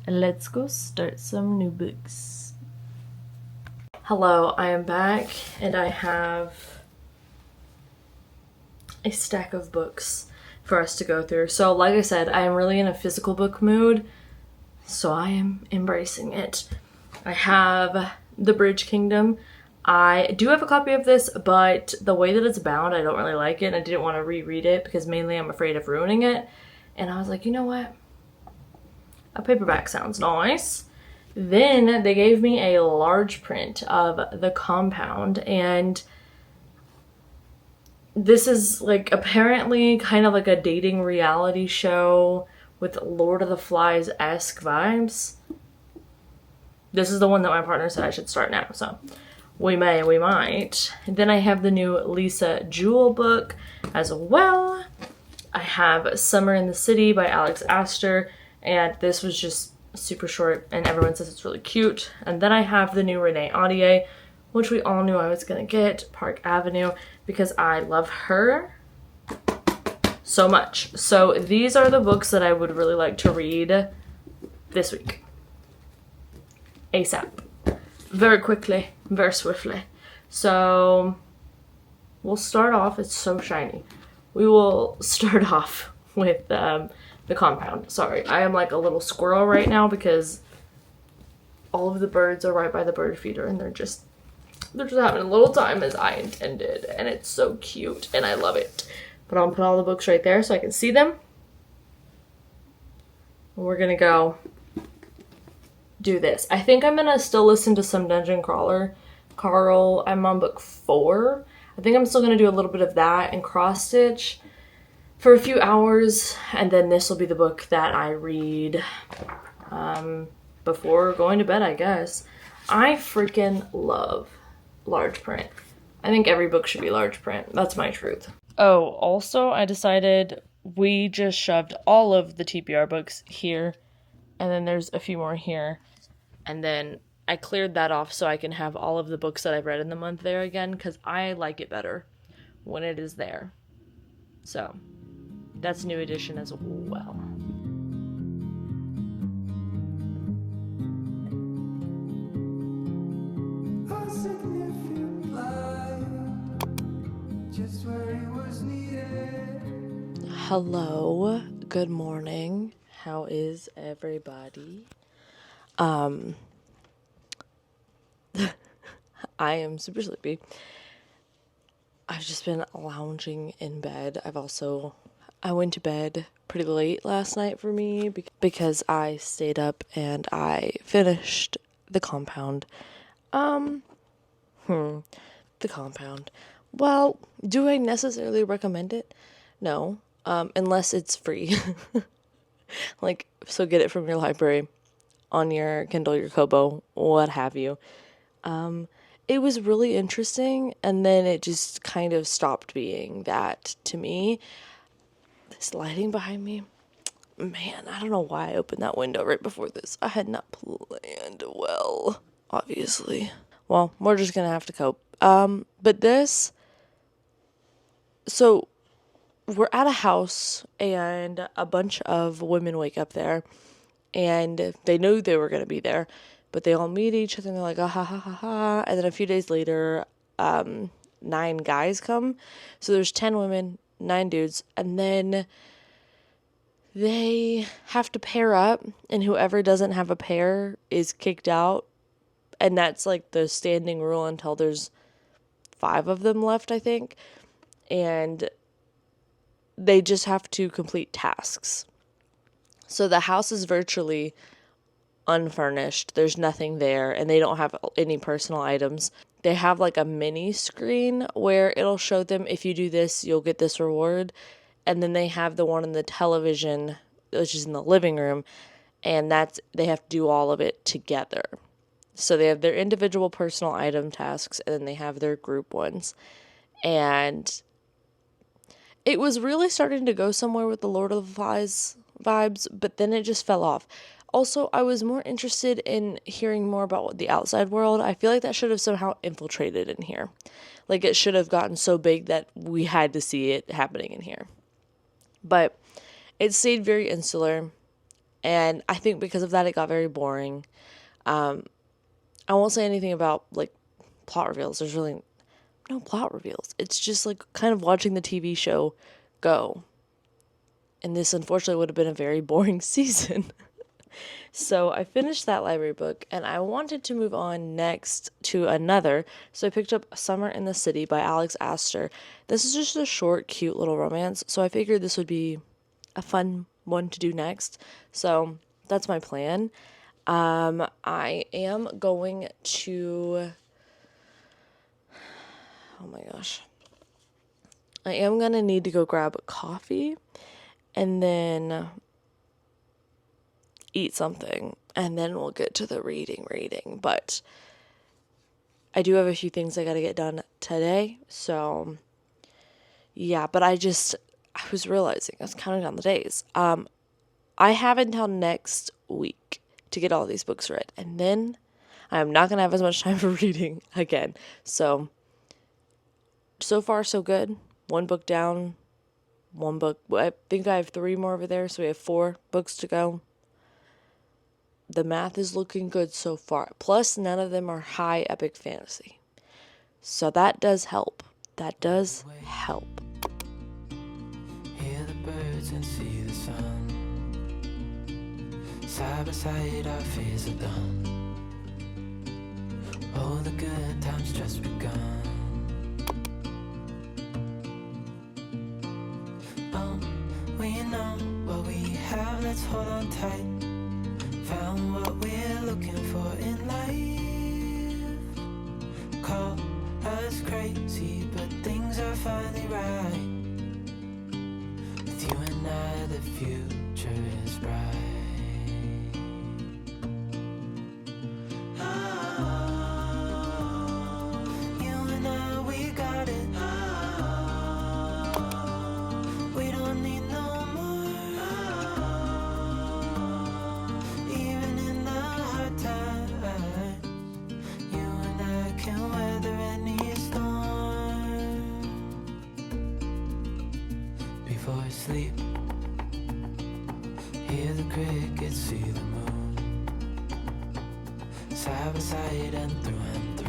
let's go start some new books. Hello, I am back, and I have a stack of books for us to go through. So, like I said, I am really in a physical book mood, so I am embracing it. I have The Bridge Kingdom. I do have a copy of this, but the way that it's bound, I don't really like it, and I didn't want to reread it because mainly I'm afraid of ruining it. And I was like, you know what? A paperback sounds nice. Then they gave me a large print of The Compound, and this is like apparently kind of like a dating reality show with Lord of the Flies-esque vibes. This is the one that my partner said I should start now, so we might. And then I have the new Lisa Jewell book as well. I have Summer in the City by Alex Astor, and this was just super short, and everyone says it's really cute. And then I have the new Renee Ahdieh, which we all knew I was gonna get, Park Avenue, because I love her so much. So these are the books that I would really like to read this week. ASAP. Very quickly, very swiftly. So we'll start off, it's so shiny. We will start off with The Compound. Sorry, I am like a little squirrel right now because all of the birds are right by the bird feeder, and they're just having a little time as I intended, and it's so cute and I love it. But I'll put all the books right there so I can see them. And we're gonna go do this. I think I'm gonna still listen to some Dungeon Crawler. Carl, I'm on book 4. I think I'm still gonna do a little bit of that and cross stitch for a few hours, and then this will be the book that I read before going to bed, I guess. I freaking love large print. I think every book should be large print. That's my truth. Oh, also, I decided we just shoved all of the TBR books here, and then there's a few more here, and then I cleared that off so I can have all of the books that I've read in the month there again, because I like it better when it is there. So, that's new edition as well. Hello, good morning. How is everybody? I am super sleepy. I've just been lounging in bed. I went to bed pretty late last night for me because I stayed up and I finished The Compound. The Compound. Well, do I necessarily recommend it? No. Unless it's free. So get it from your library, on your Kindle, your Kobo, what have you. It was really interesting, and then it just kind of stopped being that to me. This lighting behind me, man, I don't know why I opened that window right before this. I had not planned well, obviously. Well, we're just gonna have to cope. But this, so we're at a house and a bunch of women wake up there and they knew they were going to be there, but they all meet each other and they're like, ah, ha, ha, ha, ha. And then a few days later, 9 guys come. So there's 10 women, 9 dudes. And then they have to pair up, and whoever doesn't have a pair is kicked out. And that's like the standing rule until there's 5 of them left, I think. And they just have to complete tasks. So the house is virtually unfurnished. There's nothing there, and they don't have any personal items. They have like a mini screen where it'll show them, if you do this, you'll get this reward. And then they have the one on the television, which is in the living room, and they have to do all of it together. So they have their individual personal item tasks, and then they have their group ones. And it was really starting to go somewhere with the Lord of the Flies vibes, but then it just fell off. Also, I was more interested in hearing more about the outside world. I feel like that should have somehow infiltrated in here. Like, it should have gotten so big that we had to see it happening in here. But it stayed very insular, and I think because of that, it got very boring. I won't say anything about, like, plot reveals. There's really no plot reveals. It's just like kind of watching the TV show go. And this unfortunately would have been a very boring season. So I finished that library book and I wanted to move on next to another. So I picked up Summer in the City by Alex Astor. This is just a short, cute little romance. So I figured this would be a fun one to do next. So that's my plan. I am going to... Oh my gosh. I am going to need to go grab coffee and then eat something, and then we'll get to the reading. But I do have a few things I got to get done today. So yeah, but I was realizing, I was counting down the days. I have until next week to get all these books read, and then I'm not going to have as much time for reading again. So far, so good. 1 book down, 1 book. I think I have 3 more over there, so we have 4 books to go. The math is looking good so far. Plus, none of them are high epic fantasy. So that does help. That does help. Hear the birds and see the sun. Side by side, our fears are done. All the good times just begun. We know what we have, let's hold on tight. Found what we're looking for in life. Call us crazy, but things are finally right. With you and I, the future is bright. sleep. Hear the crickets, see the moon. Side by side and through and